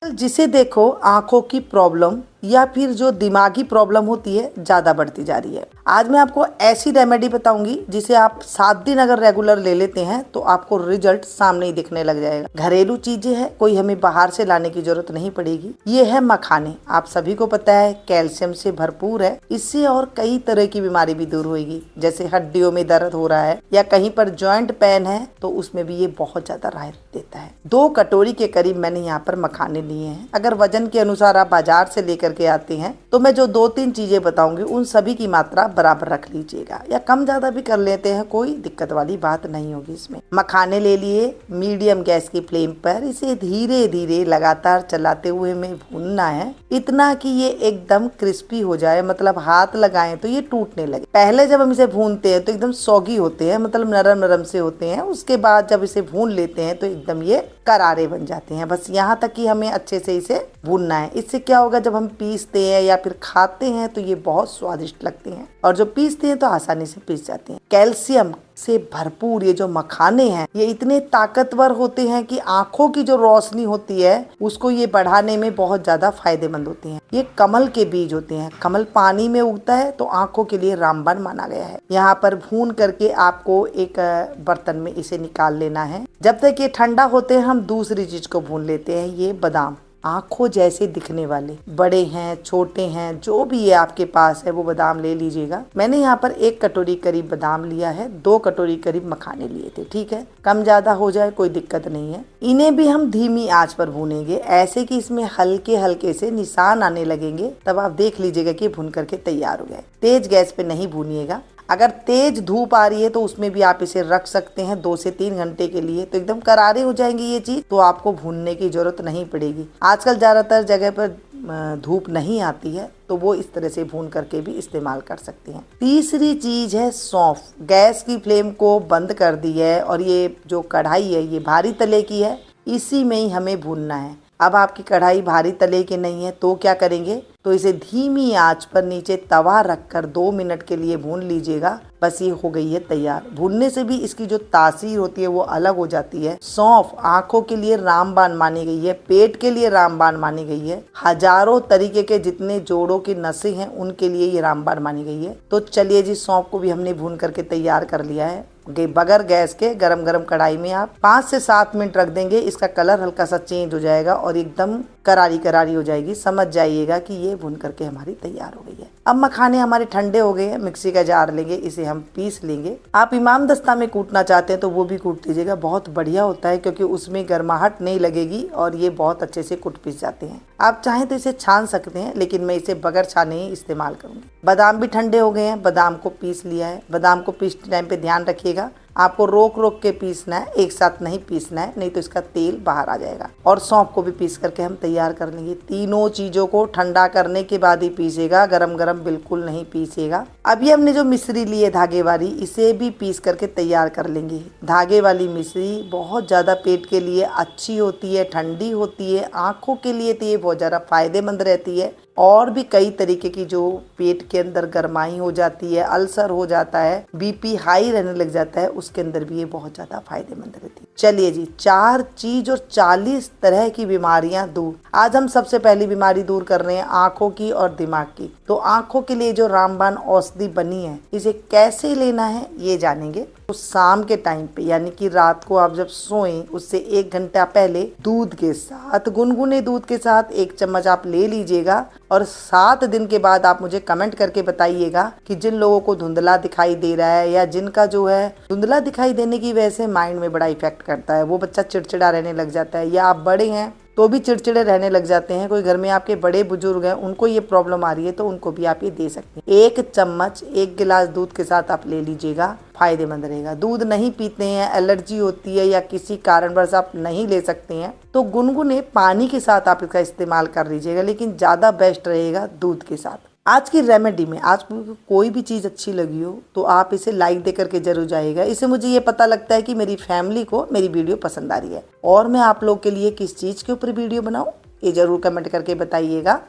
जिसे देखो आंखों की प्रॉब्लम या फिर जो दिमागी प्रॉब्लम होती है ज़्यादा बढ़ती जा रही है। आज मैं आपको ऐसी रेमेडी बताऊंगी जिसे आप 7 दिन अगर रेगुलर ले लेते हैं तो आपको रिजल्ट सामने ही दिखने लग जाएगा। घरेलू चीजें हैं, कोई हमें बाहर से लाने की जरूरत नहीं पड़ेगी। ये है मखाने। आप सभी को पता है कैल्शियम से भरपूर है। इससे और कई तरह की बीमारी भी दूर होगी, जैसे हड्डियों में दर्द हो रहा है या कहीं पर जॉइंट पेन है तो उसमें भी ये बहुत ज्यादा राहत देता है। 2 कटोरी के करीब मैंने यहाँ पर मखाने लिए हैं। अगर वजन के अनुसार आप बाजार से लेकर के आते हैं तो मैं जो 2-3 चीजें बताऊंगी उन सभी की मात्रा बराबर रख लीजिएगा, या कम ज्यादा भी कर लेते हैं, कोई दिक्कत वाली बात नहीं होगी इसमें। मखाने ले लिए, मीडियम गैस की फ्लेम पर इसे धीरे धीरे लगातार चलाते हुए हमें भूनना है, इतना कि ये एकदम क्रिस्पी हो जाए, मतलब हाथ लगाएं तो ये टूटने लगे। पहले जब हम इसे भूनते हैं तो एकदम सॉगी होते हैं, मतलब नरम नरम से होते हैं। उसके बाद जब इसे भून लेते हैं तो एकदम ये करारे बन जाते हैं। बस यहाँ तक कि हमें अच्छे से इसे भूनना है। इससे क्या होगा, जब हम पीसते हैं या फिर खाते हैं तो ये बहुत स्वादिष्ट लगते हैं, और जो पीसते हैं तो आसानी से पीस जाते हैं। कैल्शियम से भरपूर ये जो मखाने हैं ये इतने ताकतवर होते हैं कि आंखों की जो रोशनी होती है उसको ये बढ़ाने में बहुत ज्यादा फायदेमंद होते हैं। ये कमल के बीज होते हैं। कमल पानी में उगता है तो आंखों के लिए रामबाण माना गया है। यहाँ पर भून करके आपको एक बर्तन में इसे निकाल लेना है। जब तक ये ठंडा होते हैं हम दूसरी चीज को भून लेते हैं। ये बादाम, आंखों जैसे दिखने वाले, बड़े हैं छोटे हैं जो भी है आपके पास है वो बादाम ले लीजिएगा। मैंने यहाँ पर 1 कटोरी करीब बादाम लिया है, 2 कटोरी करीब मखाने लिए थे। ठीक है, कम ज्यादा हो जाए कोई दिक्कत नहीं है। इन्हें भी हम धीमी आंच पर भूनेंगे, ऐसे कि इसमें हल्के हल्के से निशान आने लगेंगे, तब आप देख लीजिएगा कि भून करके तैयार हो गए। तेज गैस पे नहीं भूनिएगा। अगर तेज धूप आ रही है तो उसमें भी आप इसे रख सकते हैं 2 से 3 घंटे के लिए, तो एकदम करारे हो जाएंगे ये चीज, तो आपको भूनने की जरूरत नहीं पड़ेगी। आजकल ज्यादातर जगह पर धूप नहीं आती है तो वो इस तरह से भून करके भी इस्तेमाल कर सकते हैं। तीसरी चीज है सौंफ। गैस की फ्लेम को बंद कर दी है और ये जो कढ़ाई है ये भारी तले की है, इसी में ही हमें भूनना है। अब आपकी कढ़ाई भारी तले की नहीं है तो क्या करेंगे, तो इसे धीमी आंच पर नीचे तवा रखकर 2 मिनट के लिए भून लीजिएगा। बस ये हो गई है तैयार। भूनने से भी इसकी जो तासीर होती है वो अलग हो जाती है। सौंफ आंखों के लिए रामबाण मानी गई है, पेट के लिए रामबाण मानी गई है, हजारों तरीके के जितने जोड़ों की नसें हैं उनके लिए ये रामबाण मानी गई है। तो चलिए जी, सौंफ को भी हमने भून करके तैयार कर लिया है। बगैर गैस के गरम गरम कढ़ाई में आप 5 से 7 मिनट रख देंगे, इसका कलर हल्का सा चेंज हो जाएगा और एकदम करारी करारी हो जाएगी। समझ जाइएगा कि ये भून करके हमारी तैयार हो गई है। अब मखाने हमारे ठंडे हो गए हैं, मिक्सी का जार लेंगे, इसे हम पीस लेंगे। आप इमाम दस्ता में कूटना चाहते हैं तो वो भी कूट लीजिएगा, बहुत बढ़िया होता है क्योंकि उसमें गर्माहट नहीं लगेगी और ये बहुत अच्छे से कूट पीस जाते हैं। आप चाहें तो इसे छान सकते हैं, लेकिन मैं इसे बगैर छाने ही इस्तेमाल करूंगी। बादाम भी ठंडे हो गए हैं, बादाम को पीस लिया है। बादाम को पीसते टाइम पे ध्यान रखिएगा, आपको रोक रोक के पीसना है, एक साथ नहीं पीसना है, नहीं तो इसका तेल बाहर आ जाएगा। और सौंफ को भी पीस करके हम तैयार कर लेंगे। तीनों चीजों को ठंडा करने के बाद ही पीसेगा, गरम गरम बिल्कुल नहीं पीसेगा। अभी हमने जो मिश्री ली है धागे वाली, इसे भी पीस करके तैयार कर लेंगे। धागे वाली मिश्री बहुत ज्यादा पेट के लिए अच्छी होती है, ठंडी होती है, आंखों के लिए तो ये बहुत ज्यादा फायदेमंद रहती है। और भी कई तरीके की जो पेट के अंदर गर्माई हो जाती है, अल्सर हो जाता है, बीपी हाई रहने लग जाता है, उसके अंदर भी ये बहुत ज्यादा फायदेमंद रहती है। चलिए जी, 4 चीज और 40 तरह की बीमारियां दूर। आज हम सबसे पहली बीमारी दूर कर रहे हैं आंखों की और दिमाग की। तो आंखों के लिए जो रामबाण औषधि बनी है, इसे कैसे लेना है ये जानेंगे। तो शाम के टाइम पे, यानी कि रात को आप जब सोएं उससे 1 घंटा पहले दूध के साथ, गुनगुने दूध के साथ 1 चम्मच आप ले लीजिएगा। और 7 दिन के बाद आप मुझे कमेंट करके बताइएगा कि जिन लोगों को धुंधला दिखाई दे रहा है या जिनका जो है धुंधला दिखाई देने की वजह से माइंड में बड़ा इफेक्ट करता है, वो बच्चा चिड़चिड़ा रहने लग जाता है, या आप बड़े हैं तो भी चिड़चिड़े रहने लग जाते हैं, कोई घर में आपके बड़े बुजुर्ग हैं उनको ये प्रॉब्लम आ रही है, तो उनको भी आप ये दे सकते हैं। 1 चम्मच 1 गिलास दूध के साथ आप ले लीजिएगा, फायदेमंद रहेगा। दूध नहीं पीते हैं, एलर्जी होती है या किसी कारणवश आप नहीं ले सकते हैं, तो गुनगुने पानी के साथ आप इसका इस्तेमाल कर लीजिएगा, लेकिन ज्यादा बेस्ट रहेगा दूध के साथ। आज की रेमेडी में आज कोई भी चीज़ अच्छी लगी हो तो आप इसे लाइक दे करके जरूर जाइएगा। इससे मुझे ये पता लगता है कि मेरी फैमिली को मेरी वीडियो पसंद आ रही है, और मैं आप लोग के लिए किस चीज़ के ऊपर वीडियो बनाऊं ये जरूर कमेंट करके बताइएगा।